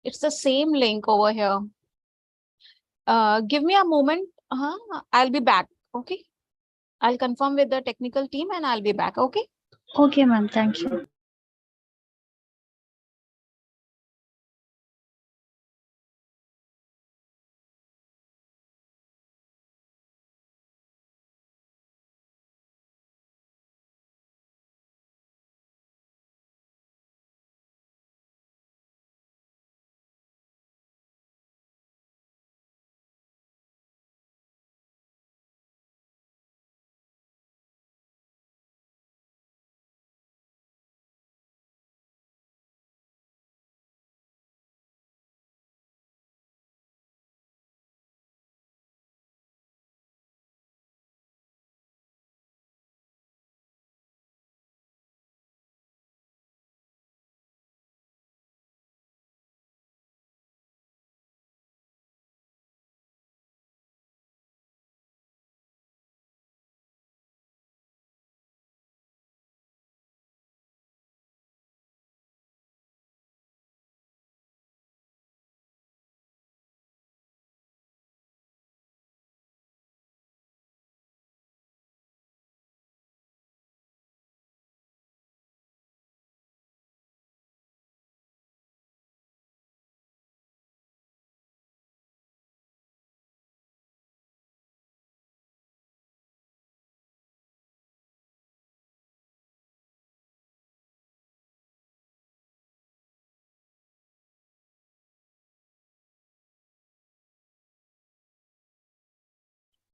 It's the same link over here. Give me a moment. I'll be back. Okay. I'll confirm with the technical team and I'll be back. Okay. Okay, ma'am. Thank you.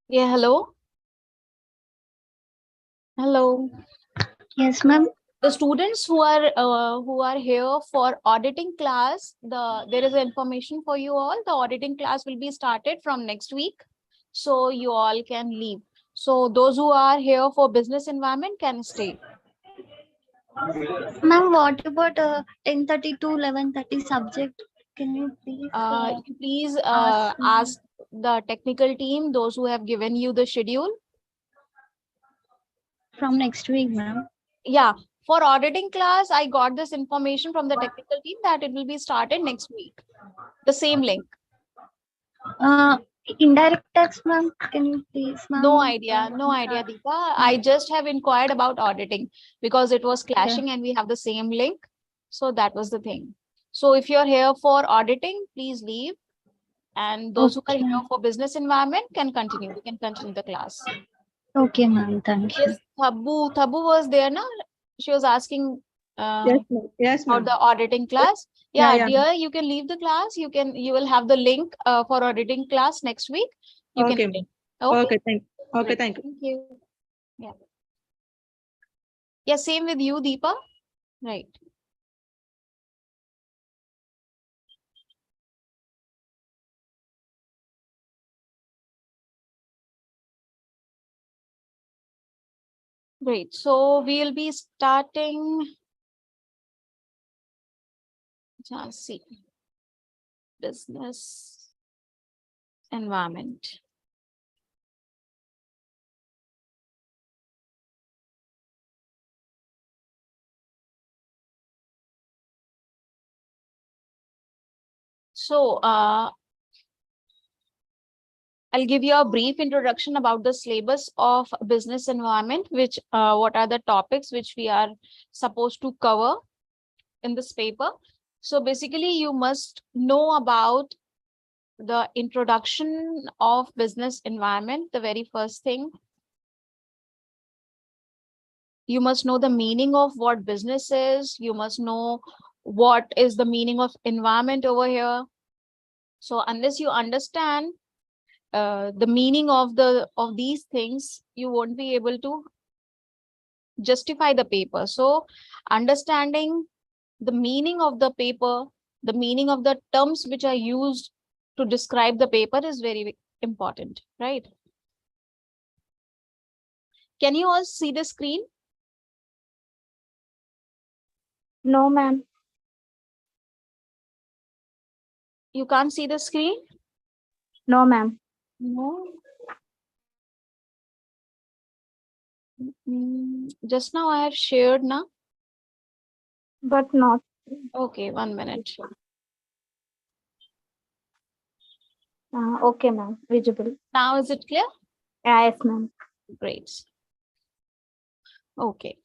Yeah. Hello. Hello. Yes, ma'am. The students who are here for auditing class, there is information for you all. The auditing class will be started from next week, so you all can leave. So those who are here for business environment can stay. Ma'am, what about 10:30 to 11:30 subject? Can you please Please ask me ask the technical team, those who have given you the schedule. from next week, ma'am? Yeah, for auditing class, I got this information from the technical team that it will be started next week. The same link. Uh, Indirect tax, ma'am. Can you please, ma'am? No idea, Deepa. I just have inquired about auditing because it was clashing and we have the same link. So that was the thing. So if you're here for auditing, please leave. And those who are here for business environment can continue. We can continue the class. Okay, ma'am. Thank you. Yes, Thabu was there now. She was asking Yes, ma'am. Yes, about ma'am. the auditing class. Yeah, Yeah, yeah. dear, you can leave the class. You will have the link for auditing class next week. You Okay, can ma'am. attend. Okay. Okay, thank you. Okay, Great. thank you. Thank you. Yeah. Yeah, same with you, Deepa. Right. Great. So we'll be starting. Let's see. Business environment. So I'll give you a brief introduction about the syllabus of business environment, which what are the topics which we are supposed to cover in this paper. So basically, you must know about the introduction of business environment, the very first thing. You must know the meaning of what business is. You must know what is the meaning of environment over here. So unless you understand the meaning of these things, you won't be able to justify the paper. So understanding the meaning of the paper, the meaning of the terms which are used to describe the paper is very important, right? Can you all see the screen? No, ma'am. You can't see the screen? No, ma'am. No. Just now I have shared now. But not. Okay, 1 minute. Okay, ma'am. Visible. Now is it clear? Yes, ma'am. Great. Okay.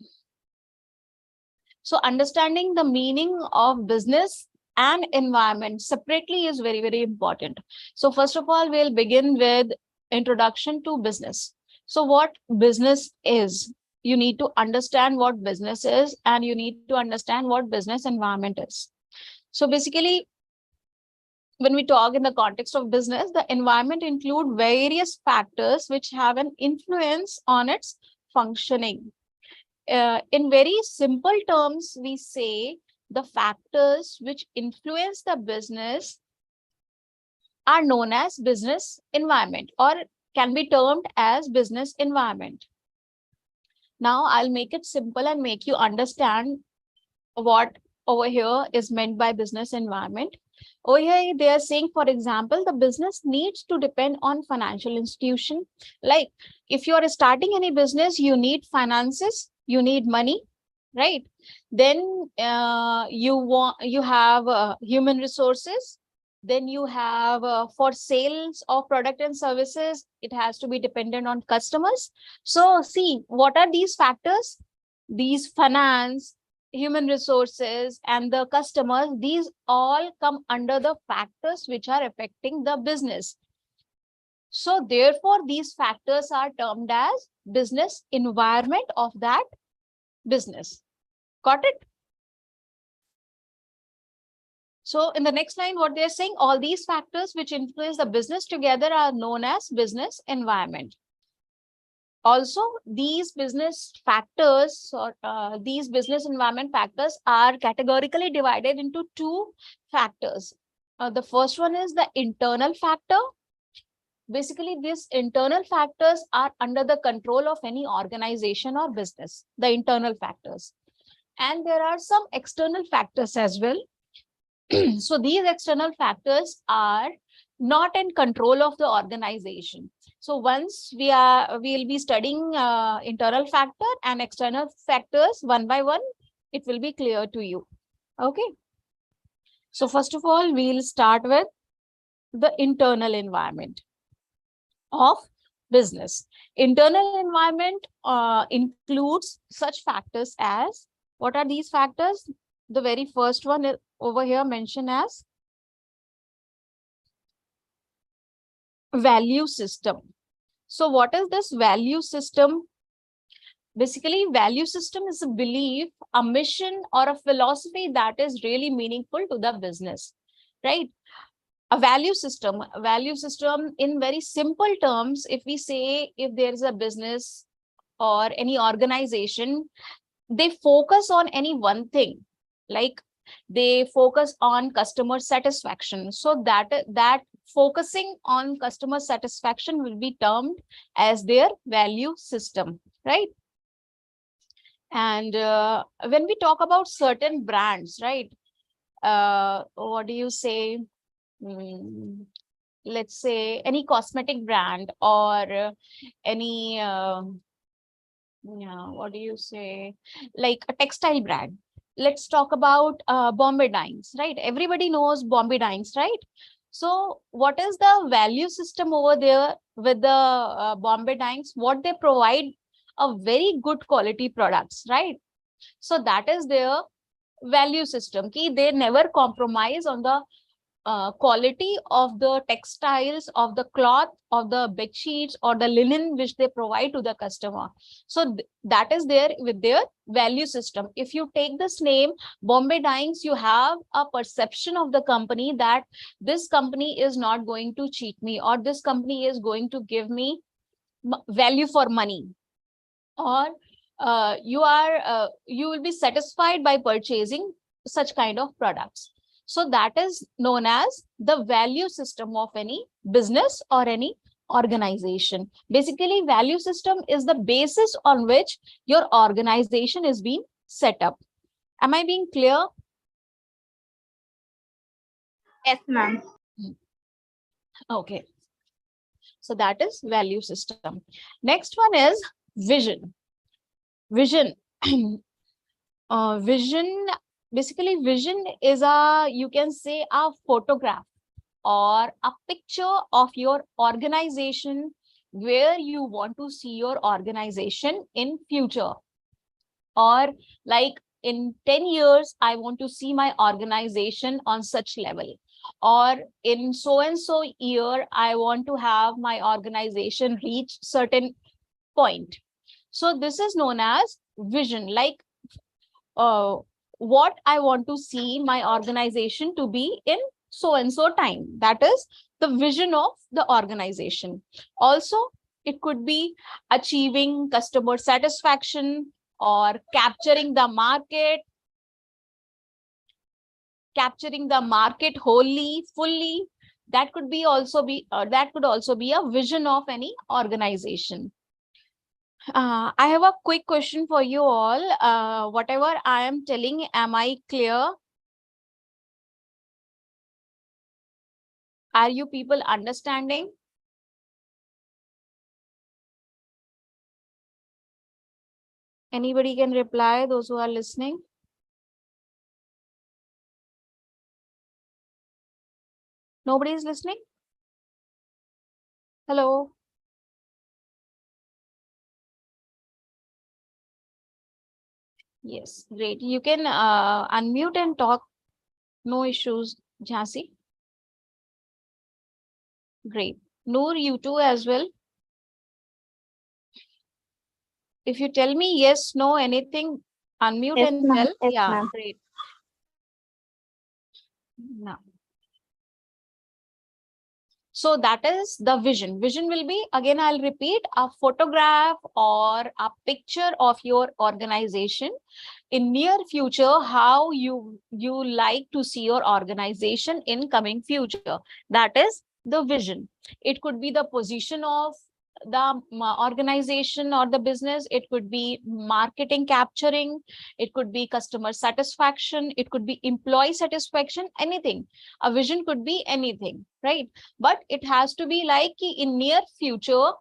So understanding the meaning of business and environment separately is very, very important. So first of all, we'll begin with introduction to business. So what business is? You need to understand what business is, and you need to understand what business environment is. So basically, when we talk in the context of business, the environment include various factors which have an influence on its functioning. In very simple terms, we say the factors which influence the business are known as business environment, or can be termed as business environment. Now, I'll make it simple and make you understand what over here is meant by business environment. Over here, they are saying, for example, the business needs to depend on financial institution. Like if you are starting any business, you need finances, you need money, right? Then you have human resources. Then you have for sales of product and services, it has to be dependent on customers. So see, what are these factors? These finance, human resources, and the customers, these all come under the factors which are affecting the business. So therefore, these factors are termed as business environment of that business. Got it? So in the next line, what they're saying, all these factors which influence the business together are known as business environment. Also, these business factors or these business environment factors are categorically divided into two factors. The first one is the internal factor. Basically, these internal factors are under the control of any organization or business, the internal factors. And there are some external factors as well. So these external factors are not in control of the organization. So once we'll be studying internal factor and external factors one by one, it will be clear to you. Okay. So first of all, we'll start with the internal environment of business. Internal environment includes such factors as, what are these factors? The very first one is over here mentioned as value system. So what is this value system? Basically, value system is a belief, a mission, or a philosophy that is really meaningful to the business, right? A value system in very simple terms, if we say, if there is a business or any organization, they focus on any one thing, like they focus on customer satisfaction. So that focusing on customer satisfaction will be termed as their value system, right? And when we talk about certain brands, right? What do you say? Let's say any cosmetic brand or any what do you say, like a textile brand. Let's talk about Bombay Dyeings, right? Everybody knows Bombay Dyeings, right? So what is the value system over there with the Bombay Dyeings? What they provide, a very good quality products, right? So that is their value system. They never compromise on the quality of the textiles, of the cloth, of the bed sheets or the linen which they provide to the customer. So that is there with their value system. If you take this name Bombay Dyeings, you have a perception of the company that this company is not going to cheat me, or this company is going to give me value for money, or you will be satisfied by purchasing such kind of products. So that is known as the value system of any business or any organization. Basically, value system is the basis on which your organization is being set up. Am I being clear? Yes, ma'am. Okay. So that is value system. Next one is vision. Vision. Vision, basically vision is a, you can say, a photograph. or a picture of your organization, where you want to see your organization in future, or like in 10 years I want to see my organization on such level, or in so and so year I want to have my organization reach certain point. So this is known as vision, like uh, what I want to see my organization to be in so and so time. That is the vision of the organization. Also, it could be achieving customer satisfaction or capturing the market wholly, fully. That could be also be that could also be a vision of any organization. I have a quick question for you all. Whatever I am telling, am I clear? Are you people understanding? Anybody can reply, those who are listening. Nobody is listening? Hello? Yes, great. You can unmute and talk. No issues, Jhansi. Great. Noor, you too as well. If you tell me yes, no, anything, unmute Yes, and ma'am. tell. Yes, Yeah, ma'am. great. Now, so that is the vision. Vision will be, again, I'll repeat, a photograph or a picture of your organization in near future, how you like to see your organization in coming future. That is the vision. It could be the position of the organization or the business. It could be marketing capturing. It could be customer satisfaction. It could be employee satisfaction, anything. A vision could be anything, right? But it has to be like in near future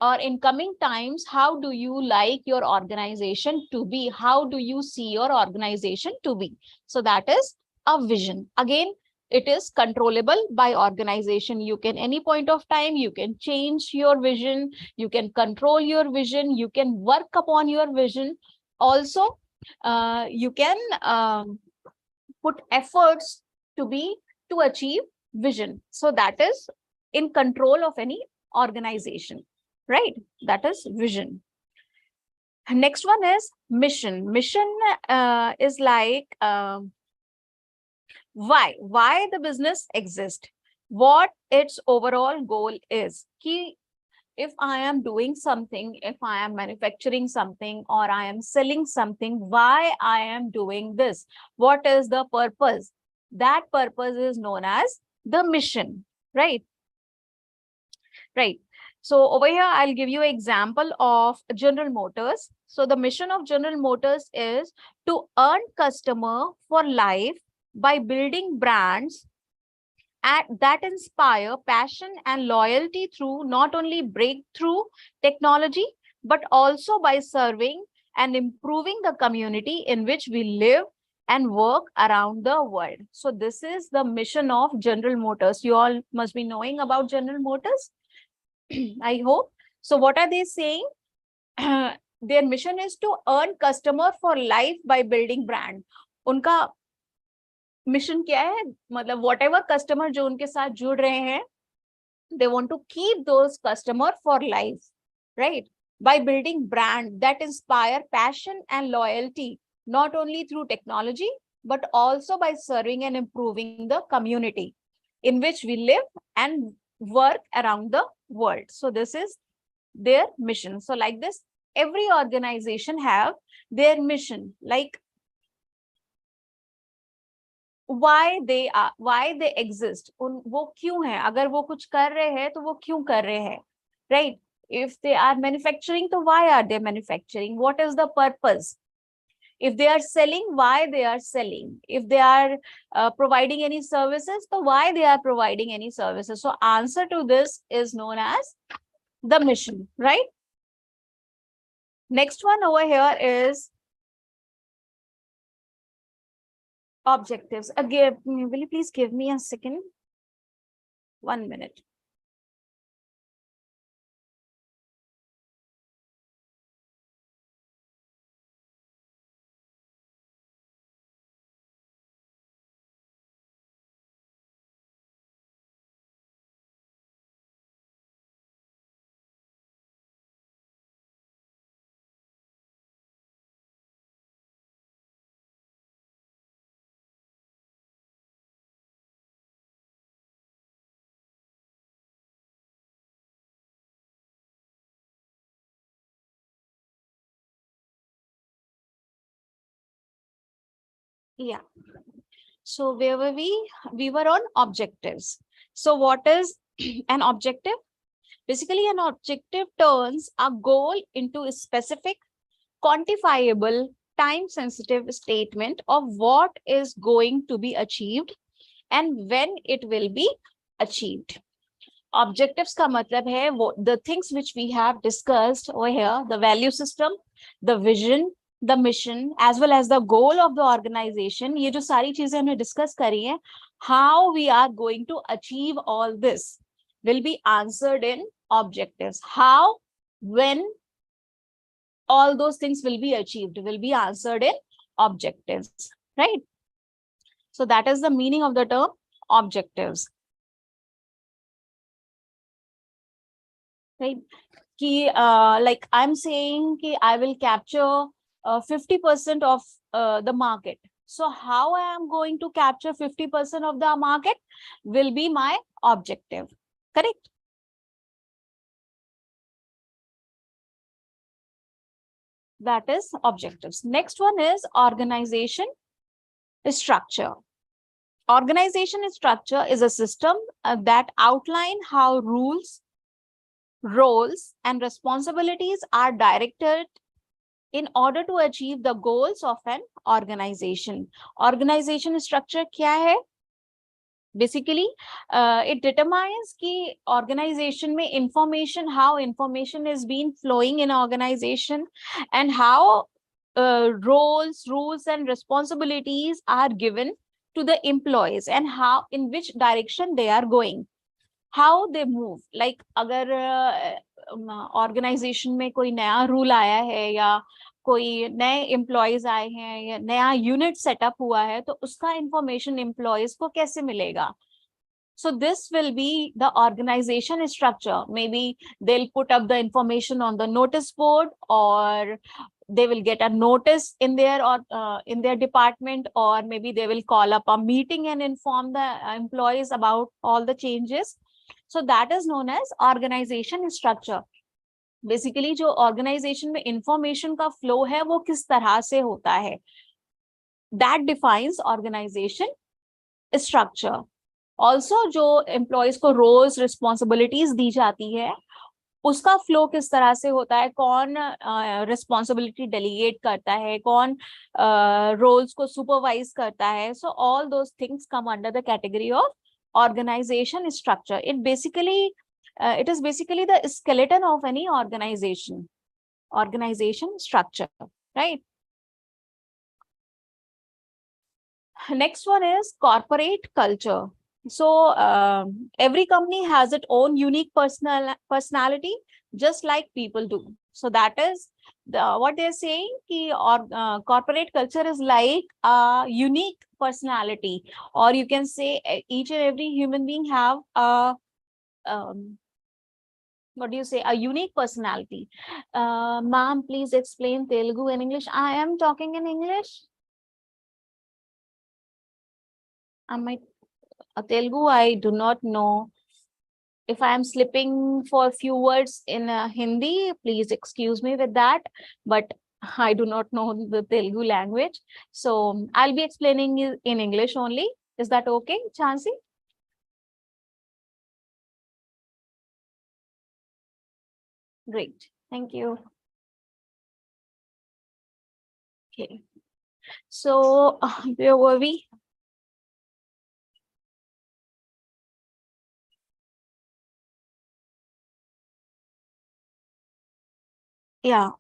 or in coming times, how do you like your organization to be? How do you see your organization to be? So that is a vision. Again, it is controllable by organization. You can, any point of time, you can change your vision, you can control your vision, you can work upon your vision. Also, you can put efforts to achieve vision. So that is in control of any organization, right? That is vision. Next one is mission. Mission is like why the business exists, what its overall goal is. Key, if I am doing something, if I am manufacturing something or I am selling something, why I am doing this? What is the purpose? That purpose is known as the mission, right? Right. So over here, I'll give you an example of General Motors. So the mission of General Motors is to earn customer for life by building brands that inspire passion and loyalty through not only breakthrough technology, but also by serving and improving the community in which we live and work around the world. So this is the mission of General Motors. You all must be knowing about General Motors, I hope. So what are they saying? Their mission is to earn customer for life by building brand. उनका mission क्या है? मतलब whatever customer जो उनके साथ जुड़ रहे हैं, they want to keep those customer for life, right? By building brand that inspire passion and loyalty, not only through technology, but also by serving and improving the community in which we live and work around the world. So this is their mission. So like this, every organization have their mission, like why they exist. वो क्यों है? अगर वो कुछ कर रहे हैं तो वो क्यों कर रहे हैं, right? If they are manufacturing, तो why are they manufacturing? What is the purpose? If they are selling, why they are selling? If they are providing any services, so why they are providing any services? So answer to this is known as the mission, right? Next one over here is objectives. Again, will you please give me a second? 1 minute. Yeah. So where were we? We were on objectives. So what is an objective? Basically, an objective turns a goal into a specific, quantifiable, time-sensitive statement of what is going to be achieved and when it will be achieved. Objectives का मतलब है the things which we have discussed over here, the value system, the vision, the mission, as well as the goal of the organization. ये जो सारी चीजें हमने discuss करी हैं, how we are going to achieve all this will be answered in objectives. How, when, all those things will be achieved will be answered in objectives, right? So that is the meaning of the term objectives, right? Like I'm saying ki I will capture 50% of the market. So how I am going to capture 50% of the market will be my objective, correct? That is objectives. Next one is organization structure. Organization structure is a system that outline how rules, roles, and responsibilities are directed in order to achieve the goals of an organization. Organization structure क्या है? Basically, it determines कि organization में information, how information is being flowing in organization, and how roles, rules, and responsibilities are given to the employees, and how in which direction they are going, how they move. Like अगर organization में कोई नया rule आया है या कोई नए employees आए हैं या नया unit setup हुआ है तो उसका information employees को कैसे मिलेगा? So this will be the organization structure. Maybe they'll put up the information on the notice board, or they will get a notice in their department, or maybe they will call up a meeting and inform the employees about all the changes. So that is known as organization structure. Basically जो organization में information का flow है वो किस तरह से होता है, that defines organization structure. Also जो employees को roles, responsibilities दी जाती है उसका फ्लो किस तरह से होता है, कौन रिस्पॉन्सिबिलिटी डेलीगेट करता है, कौन रोल्स को सुपरवाइज करता है. So all those things come under the category of organization structure. It is basically the skeleton of any organization structure, right? Next one is corporate culture. So every company has its own unique personality, just like people do. So that is what they're saying, corporate culture is like a unique personality, or you can say each and every human being have a what do you say, a unique personality. Ma'am, please explain Telugu and English. I am talking in English. Telugu, I do not know. If I am slipping for a few words in Hindi, please excuse me with that. But I do not know the Telugu language. So I'll be explaining in English only. Is that okay, Chansi? Great. Thank you. Okay. So where were we? Yeah,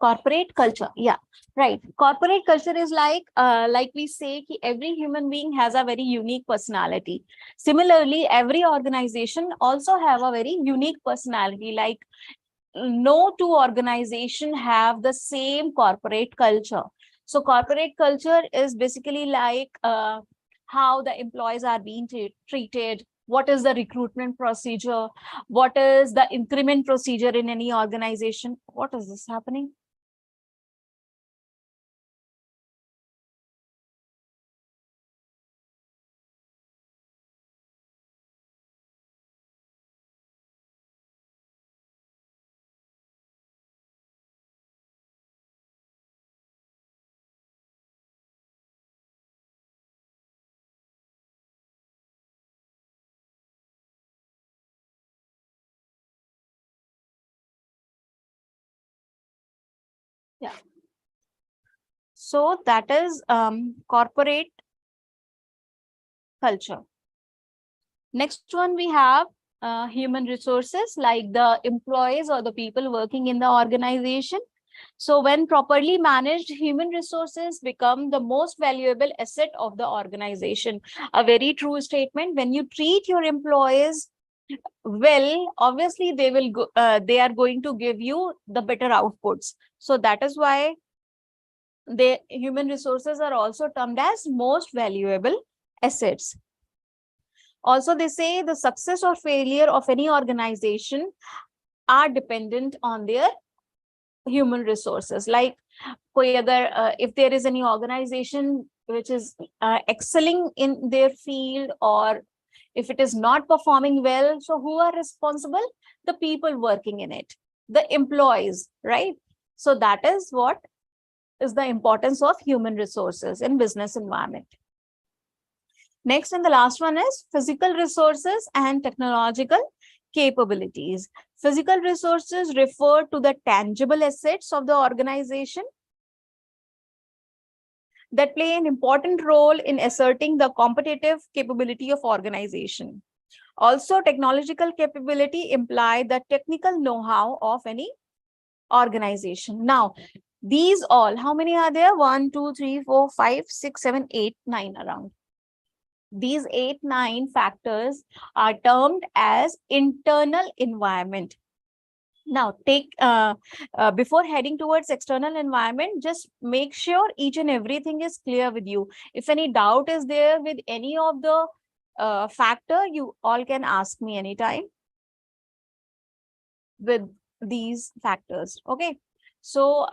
corporate culture. Yeah, right. Corporate culture is like we say, ki every human being has a very unique personality. Similarly, every organization also have a very unique personality. Like no two organization have the same corporate culture. So corporate culture is basically like how the employees are being treated, what is the recruitment procedure, what is the increment procedure in any organization. What is this happening? Yeah. So that is corporate culture. Next one we have human resources, like the employees or the people working in the organization. So when properly managed, human resources become the most valuable asset of the organization. A very true statement. When you treat your employees well, obviously they are going to give you the better outputs. So that is why the human resources are also termed as most valuable assets. Also, they say the success or failure of any organization are dependent on their human resources. Like if there is any organization which is excelling in their field, or if it is not performing well, so who are responsible? The people working in it, the employees, right? So that is what is the importance of human resources in business environment. Next and the last one is physical resources and technological capabilities. Physical resources refer to the tangible assets of the organization that play an important role in asserting the competitive capability of organization. Also, technological capability imply the technical know-how of any organization. Now, these all, how many are there? 1, 2, 3, 4, 5, 6, 7, 8, 9 around. These 8, 9 factors are termed as internal environment. Now, before heading towards external environment, just make sure each and everything is clear with you. If any doubt is there with any of the factor, you all can ask me anytime with these factors. Okay. So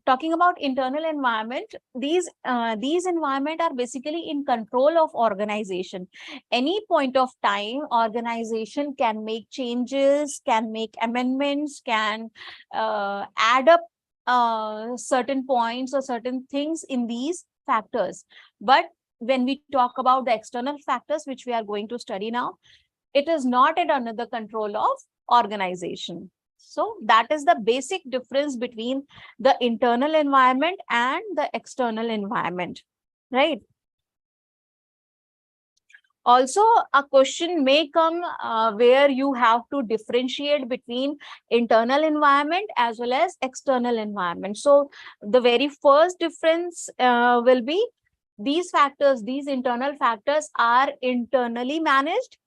talking about internal environment, these environment are basically in control of organization. Any point of time, organization can make changes, can make amendments, can add up certain points or certain things in these factors. But when we talk about the external factors, which we are going to study now, it is not under the control of organization. So that is the basic difference between the internal environment and the external environment, right? Also, a question may come where you have to differentiate between internal environment as well as external environment. So the very first difference will be these factors, these internal factors are internally managed,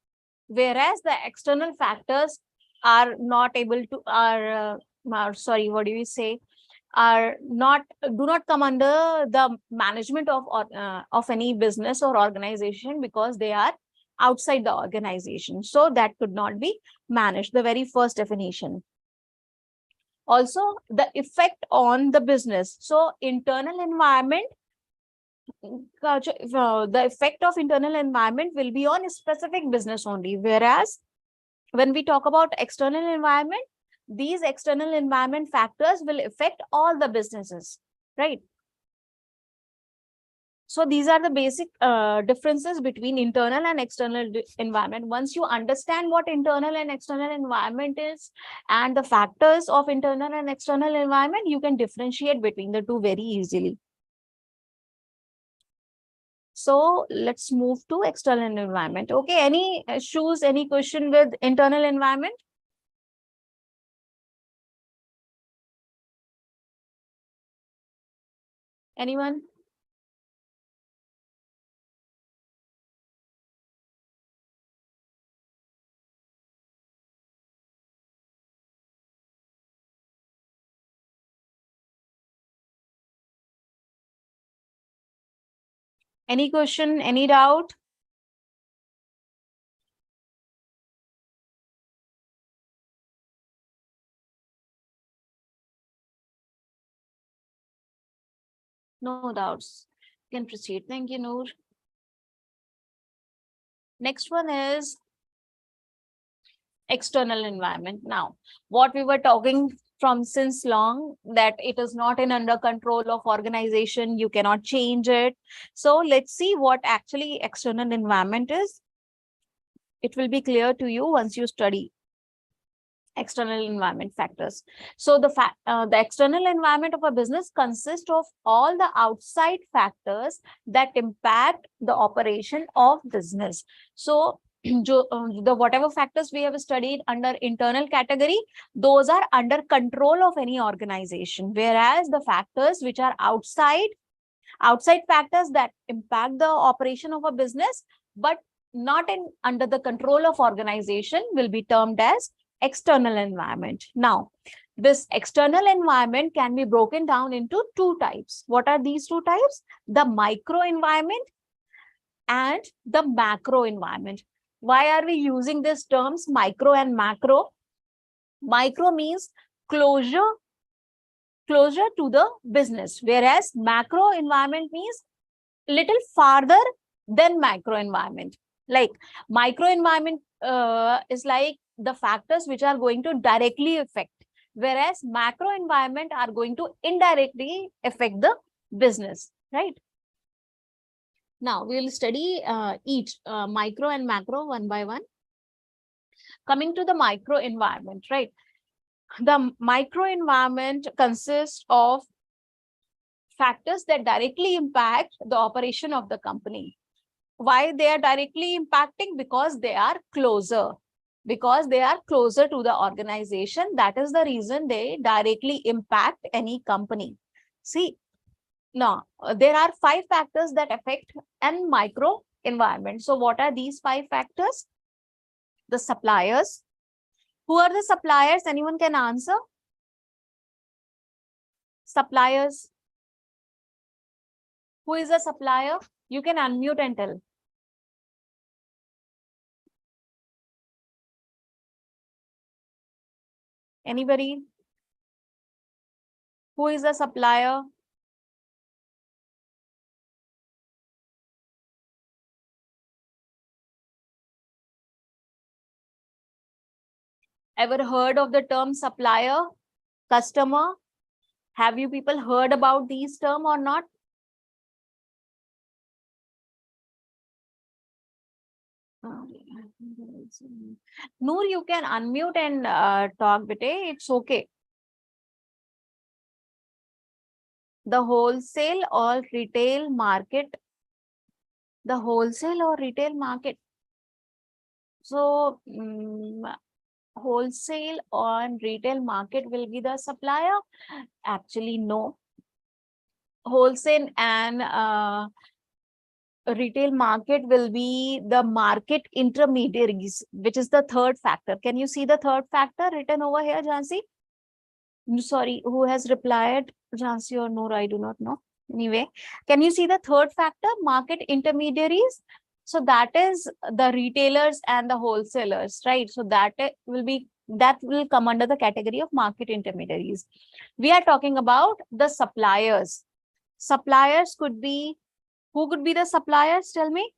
whereas the external factors are not able to sorry, what do we say, are not, do not come under the management of any business or organization, because they are outside the organization, so that could not be managed. The very first definition. Also, the effect on the business. So internal environment, the effect of internal environment will be on a specific business only, whereas when we talk about external environment, these external environment factors will affect all the businesses, right? So these are the basic differences between internal and external environment. Once you understand what internal and external environment is and the factors of internal and external environment, you can differentiate between the two very easily. So let's move to external environment. Okay, any issues, any question with internal environment? Anyone? Any question, any doubt? No doubts. You can proceed. Thank you, Noor. Next one is external environment. Now, what we were talking from since long, that it is not in under control of organization, you cannot change it. So let's see what actually external environment is. It will be clear to you once you study external environment factors. So the external environment of a business consists of all the outside factors that impact the operation of business. So the whatever factors we have studied under internal category, those are under control of any organization, whereas the factors which are outside factors that impact the operation of a business but not in under the control of organization will be termed as external environment. Now, this external environment can be broken down into two types. What are these two types? The micro environment and the macro environment. Why are we using these terms micro and macro? Micro means closure to the business, whereas macro environment means little farther than macro environment. Like micro environment is like the factors which are going to directly affect, whereas macro environment are going to indirectly affect the business, right? Now we will study each micro and macro one by one. Coming to the micro environment, right? The micro environment consists of factors that directly impact the operation of the company. Why they are directly impacting? Because they are closer. Because they are closer to the organization. That is the reason they directly impact any company. See, now there are 5 factors that affect an micro environment. So what are these 5 factors? The suppliers. Who are the suppliers? Anyone can answer? Suppliers. Who is a supplier? You can unmute and tell. Anybody? Who is a supplier? Ever heard of the term supplier, customer? Have you people heard about these terms or not? Noor, you can unmute and talk, bete. It's okay. The wholesale or retail market. The wholesale or retail market. So, wholesale or retail market will be the supplier? Actually, no. Wholesale and retail market will be the market intermediaries, which is the third factor. Can you see the third factor written over here, Jhansi? Sorry, who has replied? Jhansi or Noor, I do not know. Anyway, can you see the third factor, market intermediaries? So that is the retailers and the wholesalers, right? So that will come under the category of market intermediaries. We are talking about the suppliers. Suppliers could be, who could be the suppliers? Tell me.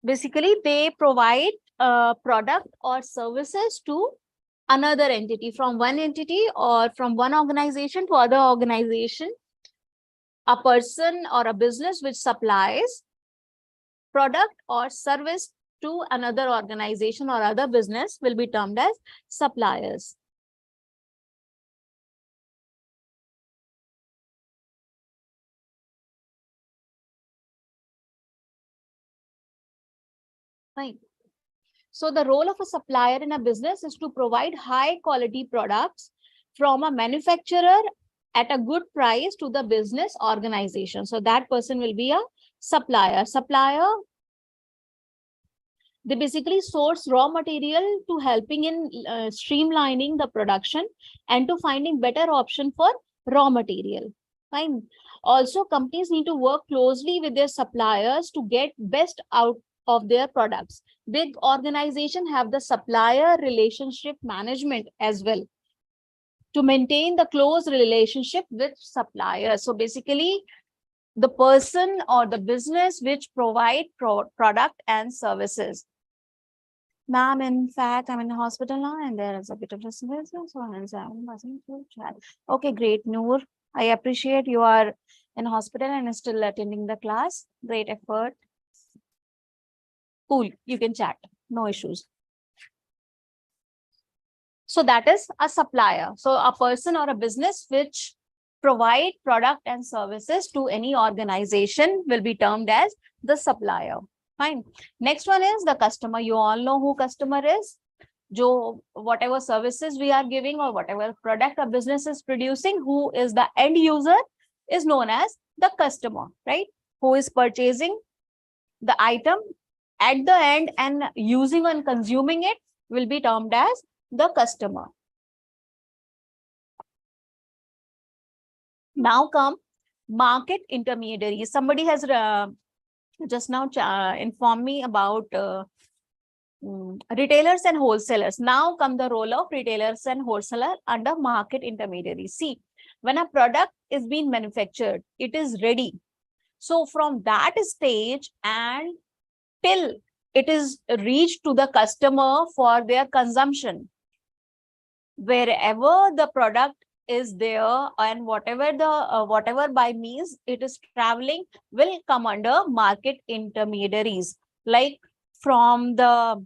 Basically, they provide a product or services to another entity, from one entity or from one organization to other organization. A person or a business which supplies product or service to another organization or other business will be termed as suppliers. Fine. So the role of a supplier in a business is to provide high quality products from a manufacturer at a good price to the business organization. So that person will be a supplier. Supplier, they basically source raw material to helping in streamlining the production and to finding better option for raw material. Fine. Also, companies need to work closely with their suppliers to get best out of their products. Big organizations have the supplier relationship management as well to maintain the close relationship with suppliers. So basically, the person or the business which provide product and services. Ma'am, in fact, I'm in the hospital now and there is a bit of disturbance. So I'm wasn't to chat. Okay, great, Noor. I appreciate you are in hospital and still attending the class. Great effort. Cool, you can chat, no issues. So that is a supplier. So a person or a business which provide product and services to any organization will be termed as the supplier. Fine. Next one is the customer. You all know who customer is. Whatever services we are giving or whatever product a business is producing, who is the end user is known as the customer, right? Who is purchasing the item at the end and using and consuming it will be termed as the customer. Now come market intermediaries. Somebody has just now informed me about retailers and wholesalers. Now come the role of retailers and wholesaler under market intermediaries. See, when a product is being manufactured, it is ready. So from that stage and till it is reached to the customer for their consumption, wherever the product is there and whatever by means it is traveling will come under market intermediaries. Like from the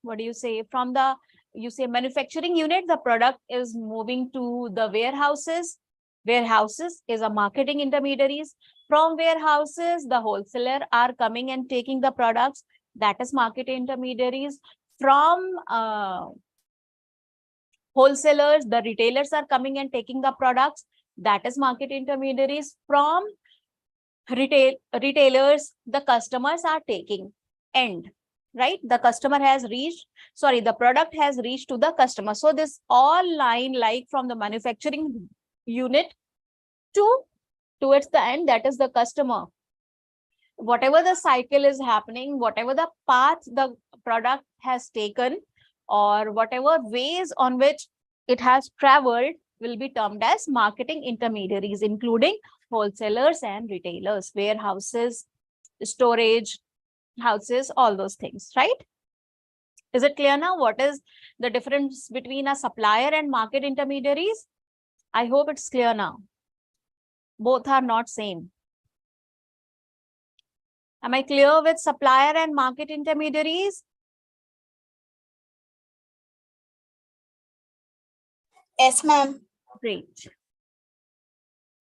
what do you say, from the manufacturing unit, the product is moving to the warehouses. Warehouses is a marketing intermediaries. From warehouses, the wholesaler are coming and taking the products, that is market intermediaries. From wholesalers, the retailers are coming and taking the products, that is market intermediaries. From retailers, the customers are taking end, right? The customer has reached, sorry, the product has reached to the customer. So this all line, like from the manufacturing unit towards the end, that is the customer. Whatever the cycle is happening, whatever the path the product has taken, or whatever ways on which it has traveled will be termed as marketing intermediaries, including wholesalers and retailers, warehouses, storage houses, all those things, right? Is it clear now what is the difference between a supplier and market intermediaries? I hope it's clear now. Both are not same. Am I clear with supplier and market intermediaries? Yes, ma'am. Great.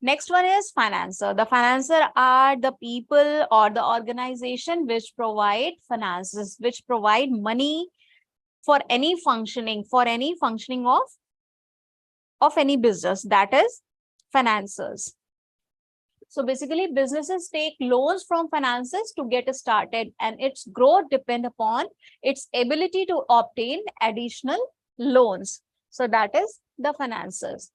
Next one is financer. The financer are the people or the organization which provide finances, which provide money for any functioning of any business, that is financiers. So basically businesses take loans from finances to get started, and its growth depends upon its ability to obtain additional loans. So that is the financiers.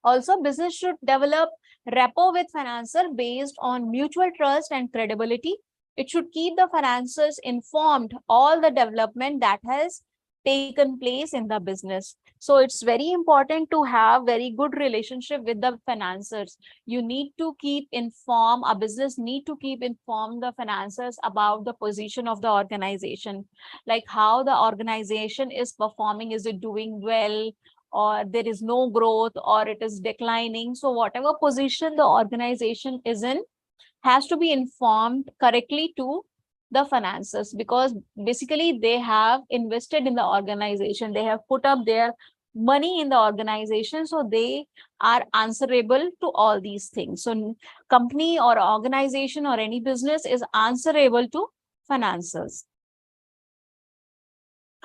Also, business should develop rapport with financier based on mutual trust and credibility. It should keep the financiers informed all the development that has taken place in the business. So it's very important to have very good relationship with the financiers. You need to keep informed, a business need to keep informed the financiers about the position of the organization, like how the organization is performing, is it doing well, or there is no growth, or it is declining. So whatever position the organization is in has to be informed correctly to the finances, because basically they have invested in the organization, they have put up their money in the organization, so they are answerable to all these things. So company or organization or any business is answerable to finances.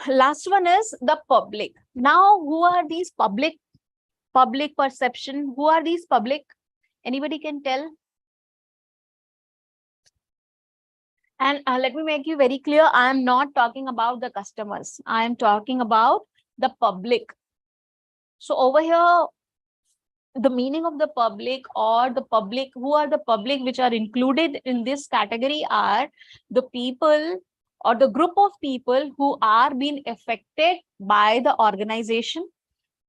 Last one is the public. Now, who are these public perception? Who are these public? Anybody can tell? And let me make you very clear, I am not talking about the customers. I am talking about the public. So over here, the meaning of the public, or the public, who are the public which are included in this category, are the people or the group of people who are being affected by the organization,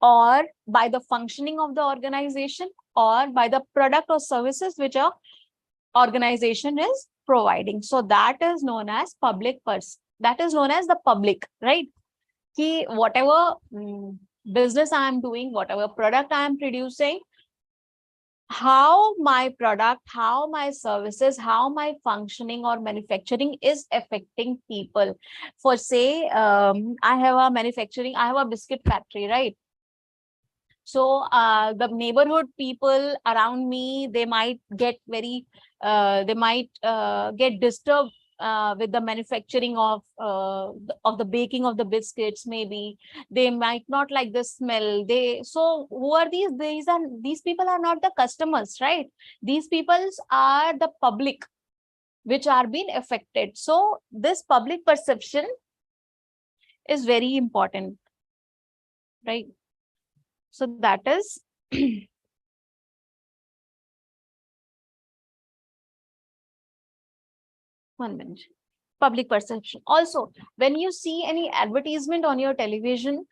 or by the functioning of the organization, or by the product or services which a organization is providing. So that is known as public that is known as the public, right? Ki whatever business I am doing, whatever product I am producing, how my product, how my services, how my functioning or manufacturing is affecting people. For say, I have a biscuit factory, right? So the neighborhood people around me, they might get get disturbed with the manufacturing of the baking of the biscuits. Maybe they might not like the smell. So who are these? These people are not the customers, right? These people are the public which are being affected. So this public perception is very important, right? So that is one minute. Public perception. Also, when you see any advertisement on your television,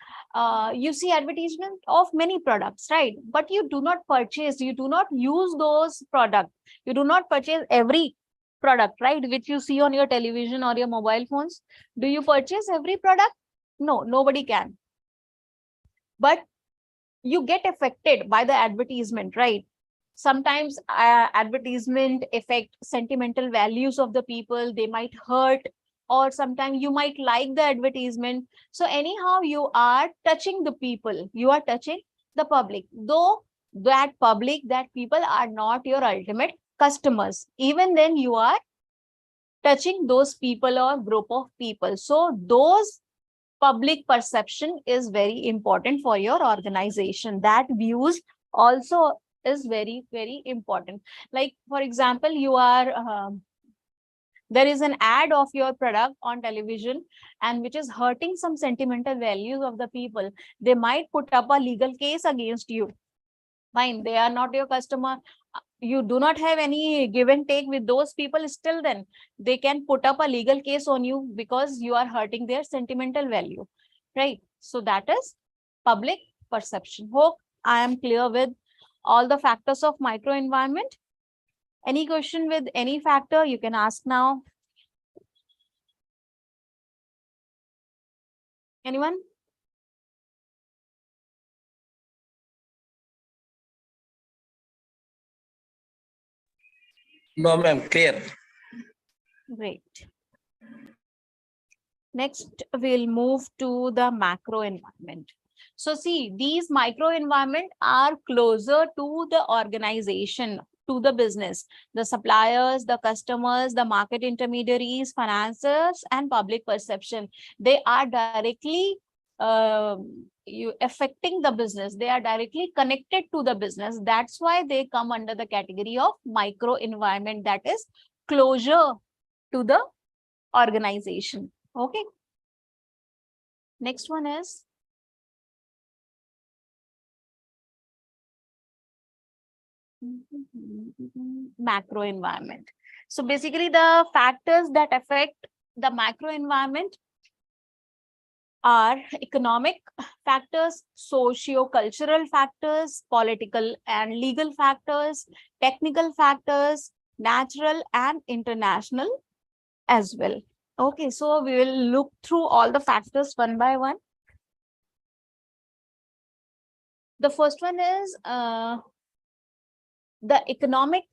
you see advertisement of many products, right? But you do not purchase, you do not use those products. You do not purchase every product, right? Which you see on your television or your mobile phones. Do you purchase every product? No, nobody can. But you get affected by the advertisement, right? Sometimes advertisement affect sentimental values of the people. They might hurt, or sometimes you might like the advertisement. So anyhow, you are touching the people, you are touching the public, though that people are not your ultimate customers. Even then, you are touching those people or group of people. So those public perception is very important for your organization. That views also is very, very important. Like, for example, you are there is an ad of your product on television, and which is hurting some sentimental values of the people. They might put up a legal case against you. Fine, they are not your customer. You do not have any give and take with those people. Still then they can put up a legal case on you because you are hurting their sentimental value, right? So that is public perception. Hope I am clear with all the factors of microenvironment. Any question with any factor, you can ask now. Anyone? No, ma'am, clear. Great. Next, we'll move to the macro environment. So see, these micro environment are closer to the organization, to the business, the suppliers, the customers, the market intermediaries, financiers, and public perception. They are directly affecting the business. They are directly connected to the business. That's why they come under the category of micro environment, that is closure to the organization. Okay. Next one is macro environment. So basically, the factors that affect the macro environment are economic factors, socio-cultural factors, political and legal factors, technical factors, natural and international as well. Okay, so we will look through all the factors one by one. The first one is the economic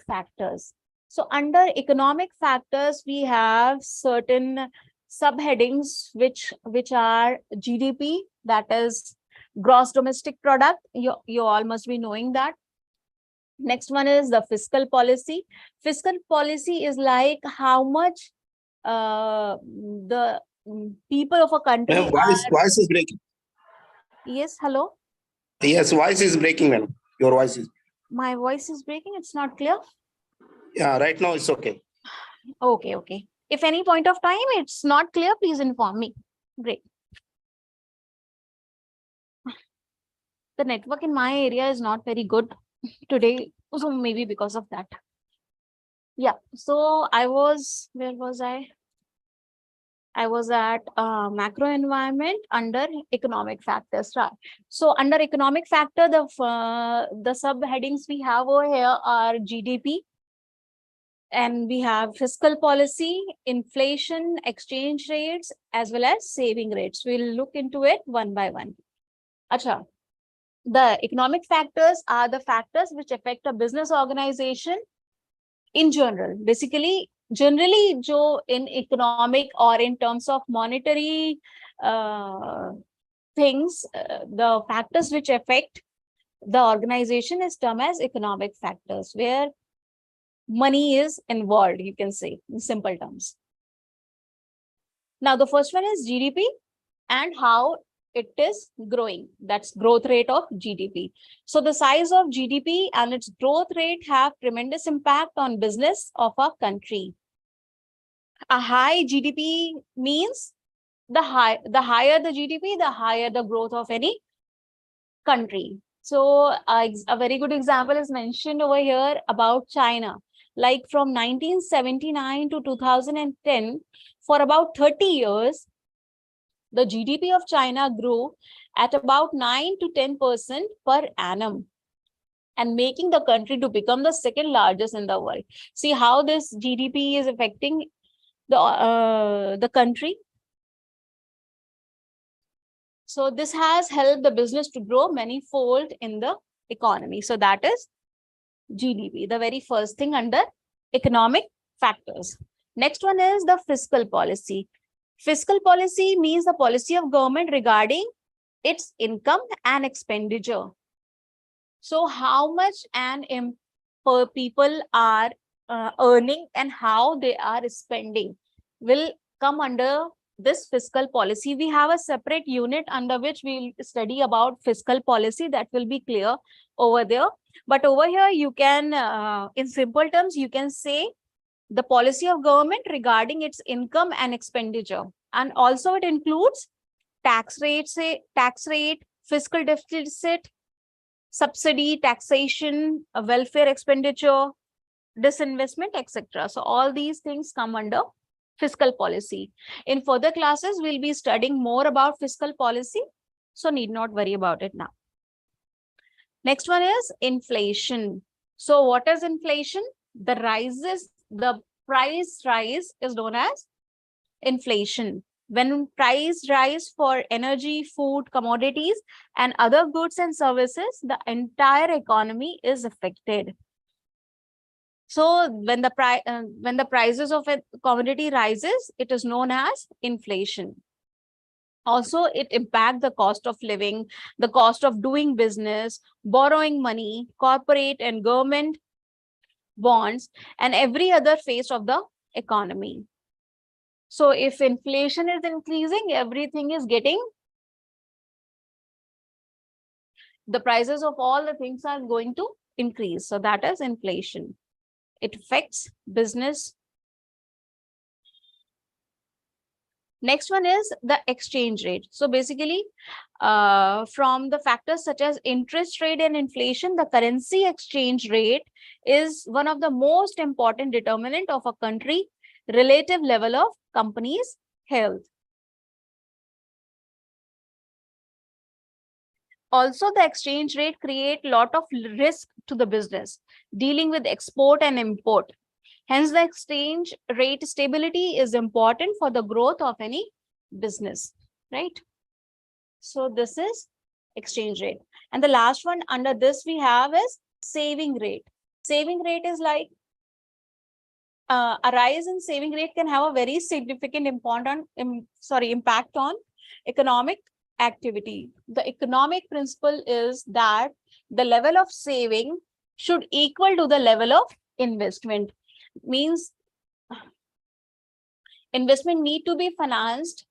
factors. So under economic factors, we have certain subheadings which are GDP, that is gross domestic product. You all must be knowing that. Next one is the fiscal policy. Fiscal policy is like how much the people of a country Ma'am, voice is breaking. Yes, hello. Yes, voice is breaking, madam. Your voice is. My voice is breaking. It's not clear. Yeah, right now it's okay. Okay. If any point of time it's not clear, please inform me. Great. The network in my area is not very good today, so maybe because of that. Yeah, so where was I? I was at macro environment under economic factors, right? So under economic factor, the subheadings we have over here are GDP, and we have fiscal policy, inflation, exchange rates, as well as saving rates. We'll look into it one by one. Acha. The economic factors are the factors which affect a business organization in general. Basically, generally, jo in economic or in terms of monetary things, the factors which affect the organization is termed as economic factors, where money is involved, you can say, in simple terms. Now, the first one is GDP and how it is growing. That's growth rate of GDP. So the size of GDP and its growth rate have tremendous impact on business of a country. A high GDP means the higher the GDP, the higher the growth of any country. So a very good example is mentioned over here about China. Like from 1979 to 2010, for about 30 years, the GDP of China grew at about 9 to 10% per annum, and making the country to become the second largest in the world. See how this GDP is affecting the country. So this has helped the business to grow many-fold in the economy. So that is GDP, the very first thing under economic factors. Next one is the fiscal policy. Fiscal policy means the policy of government regarding its income and expenditure. So how much per people are earning and how they are spending will come under this fiscal policy. We have a separate unit under which we'll study about fiscal policy. That will be clear over there. But over here, you can, in simple terms, you can say the policy of government regarding its income and expenditure. And also it includes tax rate, fiscal deficit, subsidy, taxation, welfare expenditure, disinvestment, etc. So all these things come under fiscal policy. In further classes, we'll be studying more about fiscal policy, so need not worry about it now. Next one is inflation. So what is inflation? The price rise is known as inflation. When price rise for energy, food, commodities, and other goods and services, the entire economy is affected. So when the prices of a commodity rises, it is known as inflation. Also, it impacts the cost of living, the cost of doing business, borrowing money, corporate and government bonds, and every other phase of the economy. So if inflation is increasing, everything is getting, the prices of all the things are going to increase. So that is inflation. It affects business. Next one is the exchange rate. So basically, from the factors such as interest rate and inflation, the currency exchange rate is one of the most important determinant of a country relative level of company's health. Also, the exchange rate create a lot of risk to the business dealing with export and import. Hence, the exchange rate stability is important for the growth of any business, right? So this is exchange rate. And the last one under this we have is saving rate. Saving rate is like a rise in saving rate can have a very significant impact on economic activity. The economic principle is that the level of saving should equal to the level of investment. Means investment need to be financed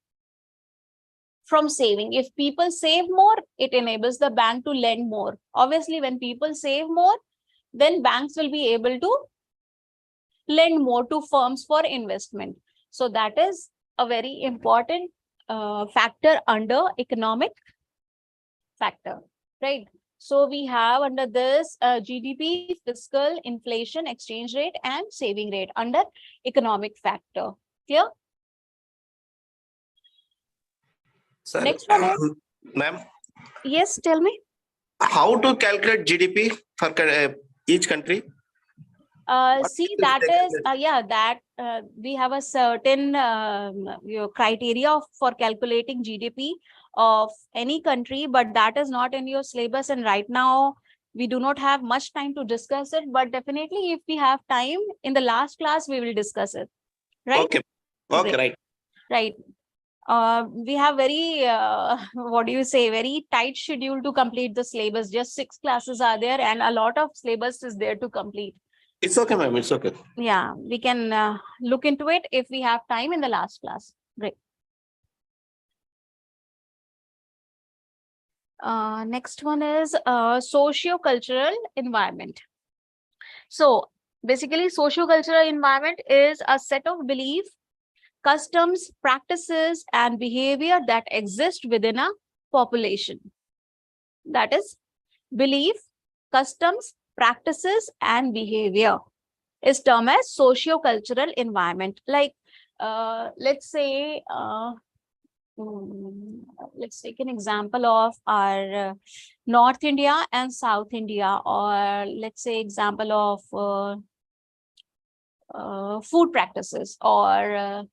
from saving. If people save more, it enables the bank to lend more. Obviously, when people save more, then banks will be able to lend more to firms for investment. So that is a very important factor under economic factor, right? So we have under this GDP, fiscal, inflation, exchange rate, and saving rate under economic factor. Clear? Sir, Next one is, ma'am, yes, tell me. how to calculate GDP for each country? What See, is that they is, calculate? yeah, that we have a certain criteria for calculating GDP of any country, but that is not in your syllabus. And right now, we do not have much time to discuss it. But definitely, if we have time in the last class, we will discuss it. Right? Okay. Okay, Great. right. Right. We have very, what do you say, very tight schedule to complete the syllabus. Just 6 classes are there, and a lot of syllabus is there to complete. It's okay, ma'am. It's okay. Yeah, we can look into it if we have time in the last class. Great. Next one is socio-cultural environment. So basically, socio-cultural environment is a set of beliefs, customs, practices, and behavior that exist within a population. That is belief, customs, practices, and behavior is termed as socio-cultural environment. Like, let's say, let's take an example of our North India and South India, or let's say example of food practices or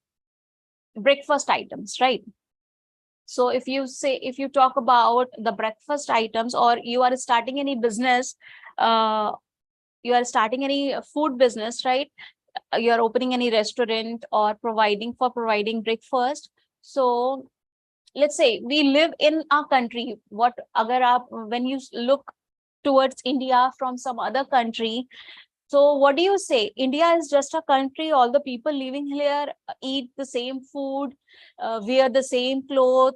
breakfast items, right? So if you talk about the breakfast items, or you are starting any business, you are starting any food business, right? You are opening any restaurant or providing breakfast. So let's say we live in a country. When you look towards India from some other country, so what do you say? India is just a country. All the people living here eat the same food, wear the same clothes,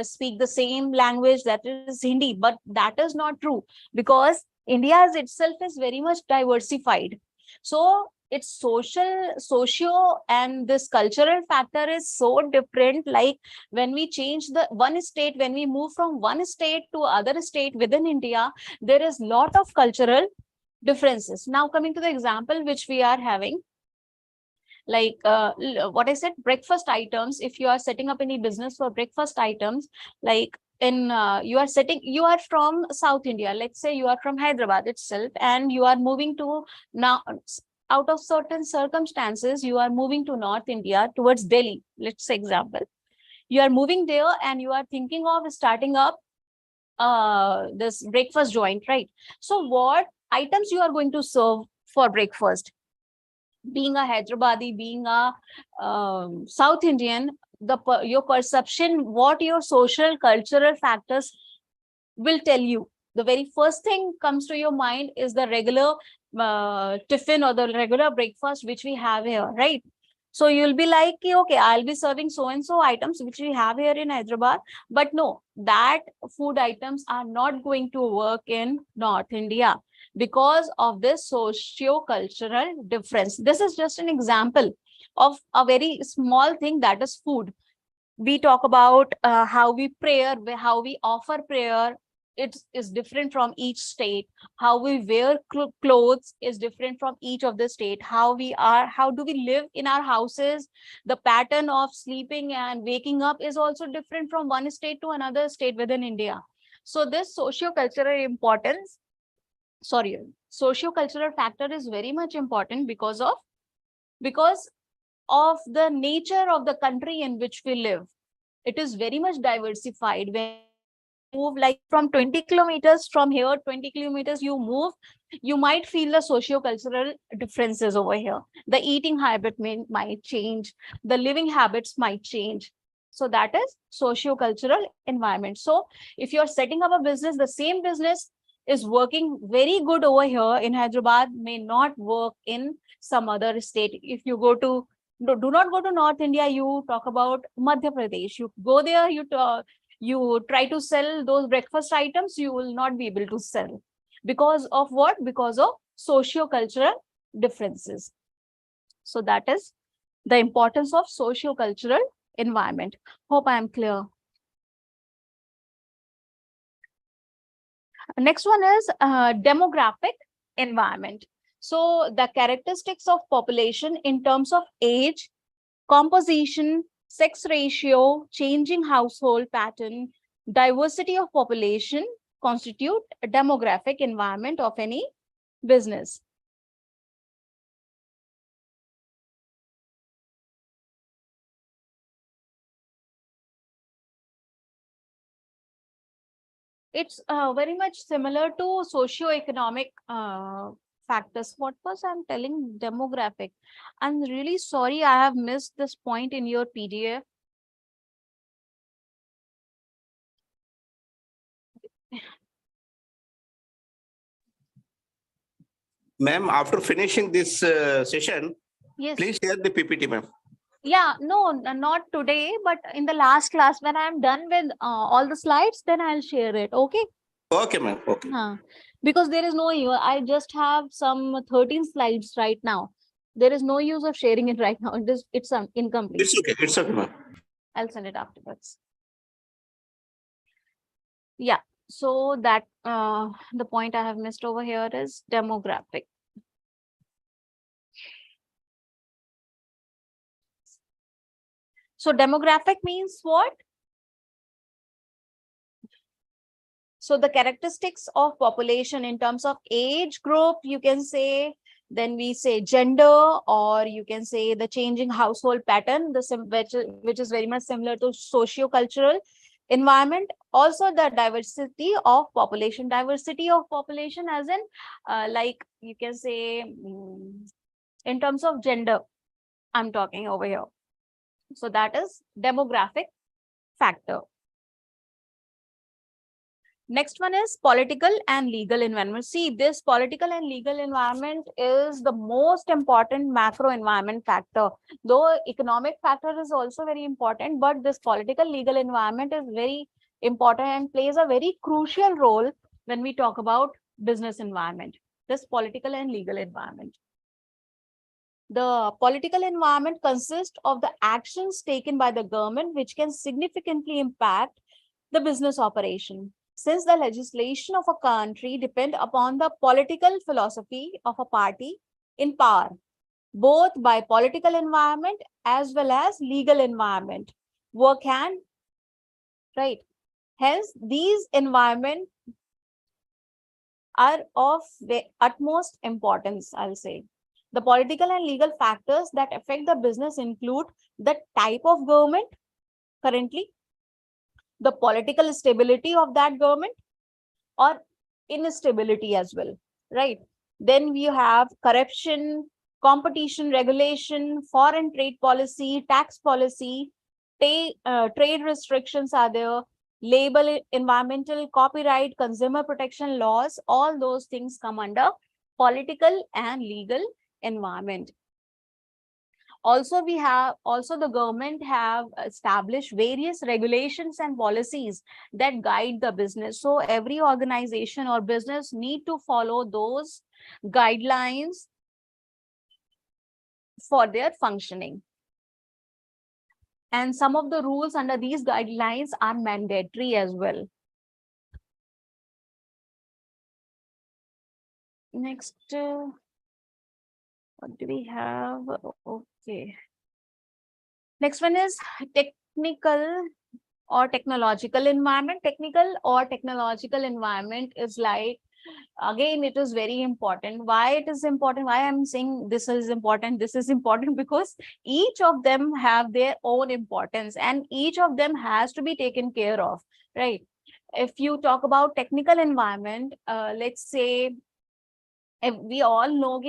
speak the same language, that is Hindi. But that is not true, because India itself is very much diversified. So it's socio, and this cultural factor is so different. Like when we change when we move from one state to other state within India, there is lot of cultural differences. Now coming to the example which we are having, like what I said, breakfast items. If you are setting up any business for breakfast items, like you are from South India, let's say you are from Hyderabad itself, and you are moving to now, out of certain circumstances, you are moving to North India towards Delhi, let's say example. You are moving there and you are thinking of starting up this breakfast joint, right? So what items you are going to serve for breakfast? Being a Hyderabadi, being a South Indian, your perception, what your social cultural factors will tell you. The very first thing comes to your mind is the regular tiffin or the regular breakfast which we have here, right? So you'll be like, okay, I'll be serving so and so items which we have here in Hyderabad. But no, that food items are not going to work in North India because of this socio-cultural difference. This is just an example of a very small thing, that is food. We talk about how we offer prayer. It is different from each state. How we wear clothes is different from each of the state. How do we live in our houses? The pattern of sleeping and waking up is also different from one state to another state within India. So this socio-cultural factor is very much important because of the nature of the country in which we live. It is very much diversified. When you move like from 20 kilometers from here, 20 kilometers you move, you might feel the socio-cultural differences over here. The eating habit might change, the living habits might change. So that is socio-cultural environment. So if you're setting up a business, the same business is working very good over here in Hyderabad may not work in some other state. If you go to do not go to North India, you talk about Madhya Pradesh. You go there, you try to sell those breakfast items, you will not be able to sell. Because of what? Because of socio-cultural differences. So that is the importance of socio-cultural environment. Hope I am clear. Next one is demographic environment. So the characteristics of population in terms of age, composition, sex ratio, changing household pattern, diversity of population constitute a demographic environment of any business. It's very much similar to socio-economic factors. What was I'm telling? Demographic. I'm really sorry I have missed this point in your PDF. Ma'am, after finishing this session, Yes. please share the PPT, ma'am. Yeah, no, not today, but in the last class, when I'm done with all the slides, then I'll share it. Okay. Okay, ma'am. Okay. Because there is no use. I just have some 13 slides right now. There is no use of sharing it right now. It's incomplete. It's okay. It's okay, ma'am. I'll send it afterwards. Yeah. So that the point I have missed over here is demographic. So demographic means what? So the characteristics of population in terms of age group, you can say, then we say gender, or you can say the changing household pattern, which is very much similar to socio-cultural environment. Also the diversity of population as in like you can say in terms of gender, I'm talking over here. So that is demographic factor. Next one is political and legal environment. See, this political and legal environment is the most important macro environment factor. Though economic factor is also very important, but this political legal environment is very important and plays a very crucial role when we talk about business environment, this political and legal environment. The political environment consists of the actions taken by the government which can significantly impact the business operation. Since the legislation of a country depend upon the political philosophy of a party in power, both by political environment as well as legal environment work hand, right? Hence, these environment are of the utmost importance, I'll say. The political and legal factors that affect the business include the type of government currently, the political stability of that government, or instability as well, right? Then we have corruption, competition regulation, foreign trade policy, tax policy, trade restrictions are there, labor, environmental, copyright, consumer protection laws, all those things come under political and legal environment. Also, the government have established various regulations and policies that guide the business. So every organization or business need to follow those guidelines for their functioning. And some of the rules under these guidelines are mandatory as well. Next, what do we have? Okay. Next one is technical or technological environment. Technical or technological environment is like, again, it is very important. Why it is important? Why I'm saying this is important? This is important because each of them have their own importance and each of them has to be taken care of, right? If you talk about technical environment, let's say, if we all know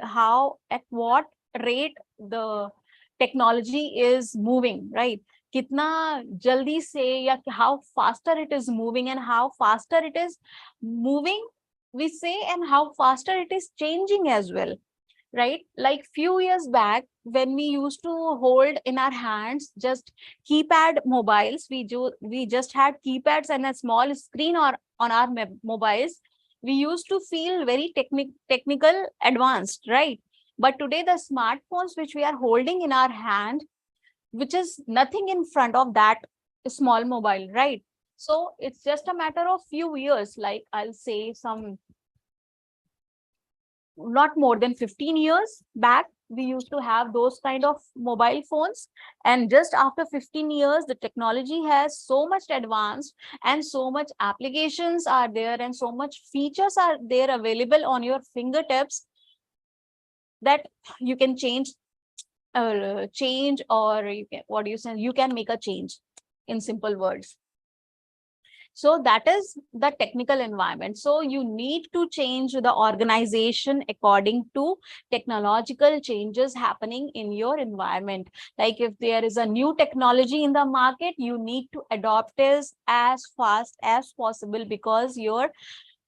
how at what rate the technology is moving, right? Kitna jaldi se, ya how faster it is moving and how faster it is moving, we say, and how faster it is changing as well. right? Like few years back, when we used to hold in our hands just keypad mobiles, we just had keypads and a small screen or on our mobiles. We used to feel very technical, advanced, right? But today the smartphones which we are holding in our hand, which is nothing in front of that small mobile, right? So it's just a matter of few years, like I'll say some not more than 15 years back, we used to have those kind of mobile phones. And just after 15 years, the technology has so much advanced and so much applications are there and so much features are there available on your fingertips that you can change or you can, what do you say, you can make a change in simple words. So that is the technical environment. So you need to change the organization according to technological changes happening in your environment. Like if there is a new technology in the market, you need to adopt it as fast as possible, because your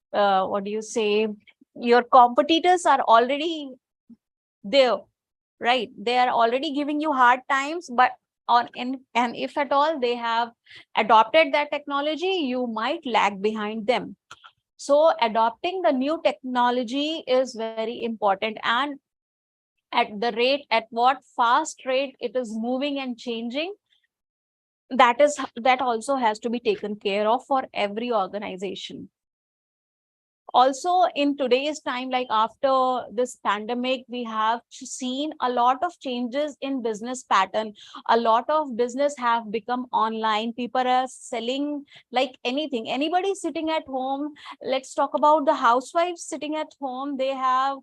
what do you say, your competitors are already there, right? They are already giving you hard times, but and if at all they have adopted that technology, you might lag behind them. So adopting the new technology is very important, and at what fast rate it is moving and changing, that also has to be taken care of for every organization. Also in today's time, like after this pandemic, we have seen a lot of changes in business pattern. A lot of business have become online. People are selling like anything, anybody sitting at home. Let's talk about the housewives sitting at home. They have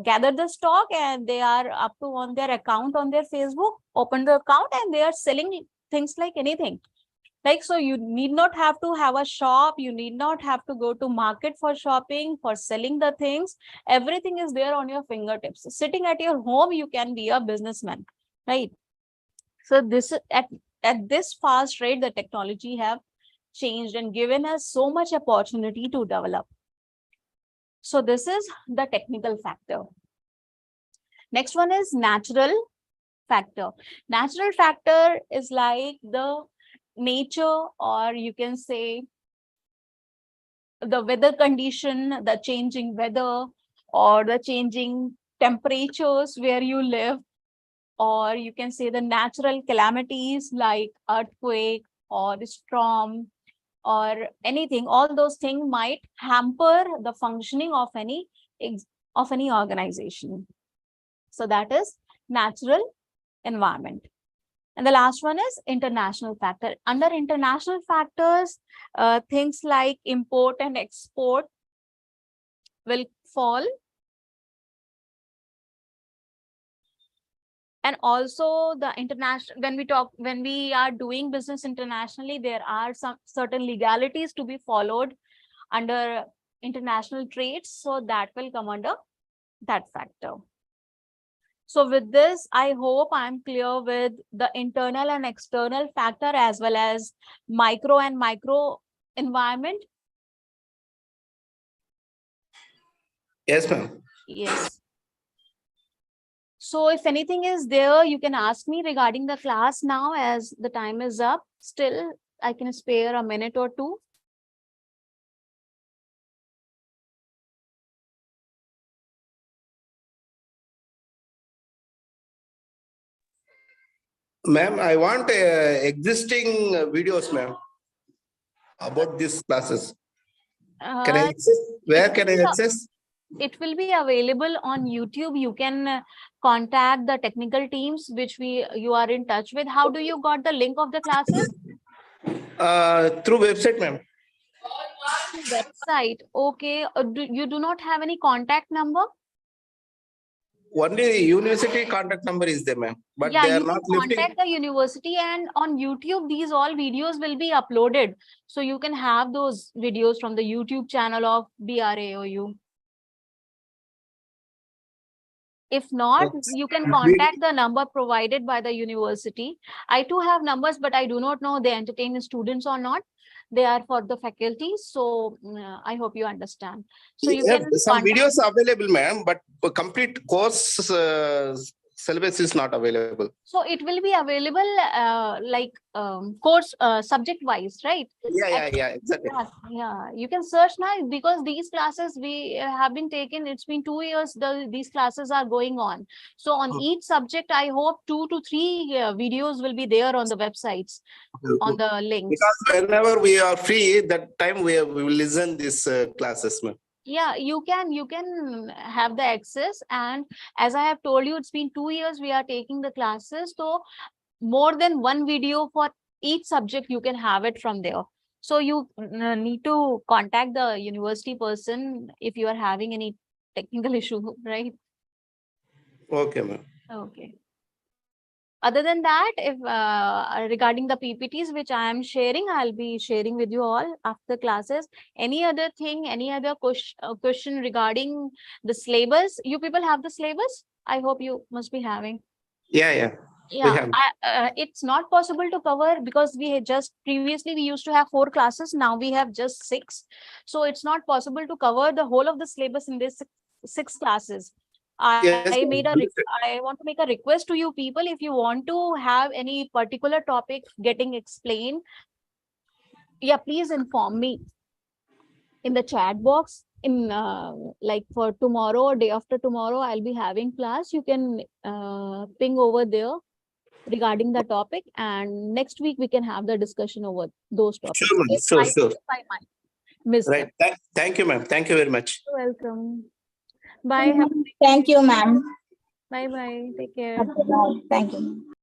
gathered the stock and they are up to on their account on their Facebook, open the account, and they are selling things like anything. Like, so you need not have to have a shop, you need not have to go to market for shopping, for selling the things. Everything is there on your fingertips. Sitting at your home, you can be a businessman, right? So this at this fast rate, the technology have changed and given us so much opportunity to develop. So this is the technical factor. Next one is natural factor. Natural factor is like the nature, or you can say the weather condition, the changing weather, or the changing temperatures where you live, or you can say the natural calamities like earthquake or storm or anything. All those things might hamper the functioning of any organization. So that is natural environment. And the last one is international factor. Under international factors, things like import and export will fall. And also the international, when we are doing business internationally, there are some certain legalities to be followed under international trades. So that will come under that factor. So with this, I hope I'm clear with the internal and external factor as well as micro and macro environment. Yes, ma'am. Yes. So if anything is there, you can ask me regarding the class now, as the time is up. Still, I can spare a minute or two. Ma'am, I want existing videos, ma'am, about these classes. Can I Uh, access? Where it can will I be access? It will be available on YouTube. You can contact the technical teams which you are in touch with. How do you got the link of the classes? Through website, ma'am. Website. Okay. You do not have any contact number? Only university contact number is there, ma'am. But Yeah, they are you can not lifting. contact the university, and on YouTube, these all videos will be uploaded. So you can have those videos from the YouTube channel of BRAOU. If not, you can contact the number provided by the university. I too have numbers, but I do not know they entertain students or not. they are for the faculty. So I hope you understand. So you Yeah, can some contact- videos are available, ma'am, but a complete course syllabus is not available. So it will be available like course subject wise, right? Yeah, exactly. Yeah, you can search now because these classes we have been taken. It's been 2 years. These classes are going on. So on Hmm. each subject, I hope 2 to 3 videos will be there on the websites, on the links. Because whenever we are free, that time we will listen these classes, ma'am. Yeah, you can have the access. And as I have told you, it's been 2 years we are taking the classes. So more than one video for each subject, you can have it from there. So you need to contact the university person if you are having any technical issue, right? Okay, ma'am. Okay. Other than that, if regarding the PPTs which I am sharing, I'll be sharing with you all after classes. Any other thing, any other question regarding the syllabus? You people have the syllabus? I hope you must be having. Yeah. We Yeah, have. it's not possible to cover because we had just previously we used to have 4 classes. Now we have just 6. So it's not possible to cover the whole of the syllabus in this 6 classes. Yes, I ma'am. want to make a request to you people. If you want to have any particular topic getting explained, yeah, please inform me in the chat box. In like for tomorrow or day after tomorrow, I'll be having class. You can ping over there regarding the topic, and next week we can have the discussion over those topics. Sure, ma'am. Sure. If I might miss Right. them. Thank you, ma'am. Thank you very much. You're welcome. Bye. Thank you, ma'am. Bye. Take care. Okay, bye. Thank you.